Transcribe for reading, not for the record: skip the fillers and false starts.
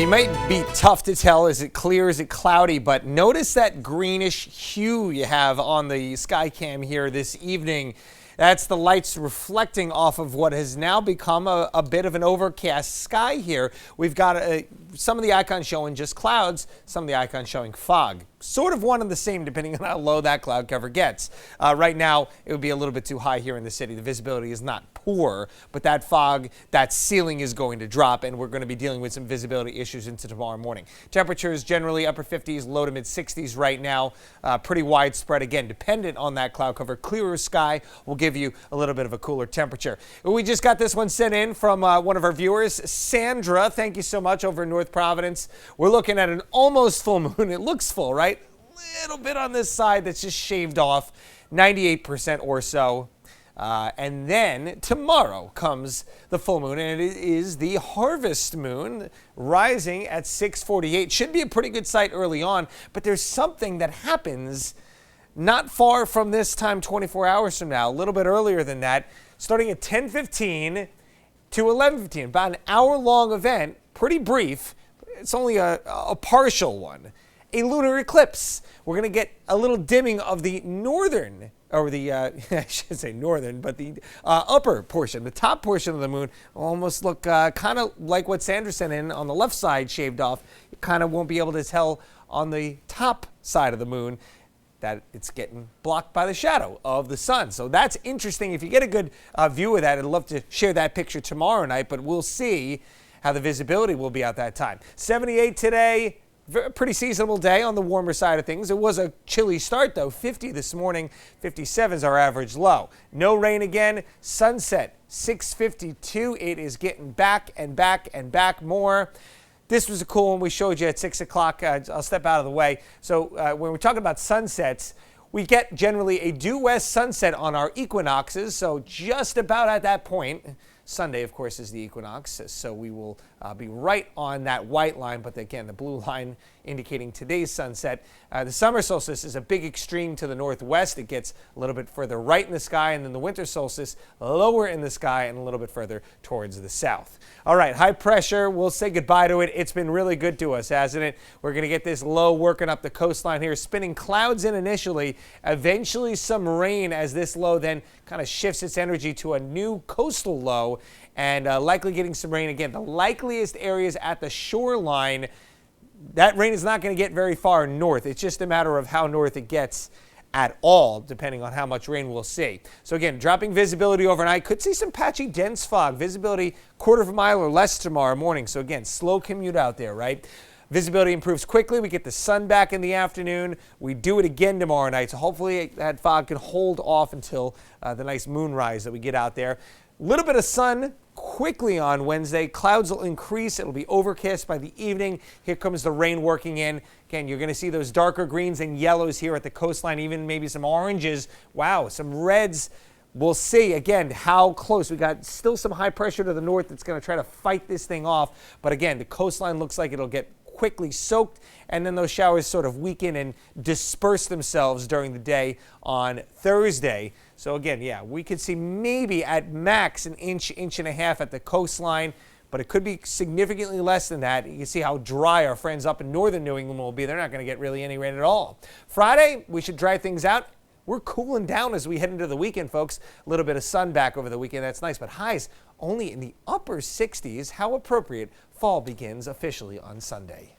It might be tough to tell, is it clear, is it cloudy, but notice that greenish hue you have on the sky cam here this evening. That's the lights reflecting off of what has now become a bit of an overcast sky here. We've got some of the icons showing just clouds, some of the icons showing fog. Sort of one and the same depending on how low that cloud cover gets. Right now, it would be a little bit too high here in the city. The visibility is not poor, but that fog, that ceiling is going to drop, and we're going to be dealing with some visibility issues into tomorrow morning. Temperatures generally upper 50s, low to mid 60s right now. Pretty widespread, again, dependent on that cloud cover. Clearer sky will give you a little bit of a cooler temperature. We just got this one sent in from one of our viewers, Sandra. Thank you so much, over in North Providence. We're looking at an almost full moon. It looks full, right? Little bit on this side that's just shaved off, 98% or so. And then tomorrow comes the full moon, and it is the harvest moon rising at 6:48. Should be a pretty good sight early on, but there's something that happens not far from this time, 24 hours from now, a little bit earlier than that, starting at 10:15 to 11:15, about an hour-long event, pretty brief. It's only a partial one. A lunar eclipse. We're going to get a little dimming of the northern, or the, I should say northern, but the upper portion, the top portion of the moon will almost look kind of like what Sandra sent in on the left side shaved off. You kind of won't be able to tell on the top side of the moon that it's getting blocked by the shadow of the sun. So that's interesting. If you get a good view of that, I'd love to share that picture tomorrow night, but we'll see how the visibility will be at that time. 78 today. Pretty seasonable day on the warmer side of things. It was a chilly start, though. 50 this morning, 57 is our average low. No rain again. Sunset, 6:52. It is getting back and back and back more. This was a cool one we showed you at 6 o'clock. I'll step out of the way. So when we're talking about sunsets, we get generally a due west sunset on our equinoxes, so just about at that point. Sunday, of course, is the equinox, so we will be right on that white line, but again, the blue line indicating today's sunset. The summer solstice is a big extreme to the northwest. It gets a little bit further right in the sky, and then the winter solstice lower in the sky and a little bit further towards the south. All right, high pressure, we'll say goodbye to it. It's been really good to us, hasn't it? We're going to get this low working up the coastline here, spinning clouds in initially, eventually some rain as this low then kind of shifts its energy to a new coastal low, and likely getting some rain again. The likeliest areas at the shoreline, that rain is not going to get very far north. It's just a matter of how north it gets at all, depending on how much rain we'll see. So again, dropping visibility overnight. Could see some patchy dense fog. Visibility quarter of a mile or less tomorrow morning. So again, slow commute out there, right? Visibility improves quickly. We get the sun back in the afternoon. We do it again tomorrow night. So hopefully that fog can hold off until the nice moonrise that we get out there. A little bit of sun quickly on Wednesday. Clouds will increase. It'll be overcast by the evening. Here comes the rain working in. Again, you're going to see those darker greens and yellows here at the coastline, even maybe some oranges. Wow, some reds. We'll see, again, how close. We got still some high pressure to the north that's going to try to fight this thing off. But again, the coastline looks like it'll get quickly soaked, and then those showers sort of weaken and disperse themselves during the day on Thursday. So again, yeah, we could see maybe at max an inch, inch and a half at the coastline, but it could be significantly less than that. You can see how dry our friends up in northern New England will be. They're not going to get really any rain at all. Friday, we should dry things out. We're cooling down as we head into the weekend, folks. A little bit of sun back over the weekend. That's nice, but highs only in the upper 60s. How appropriate. Fall begins officially on Sunday.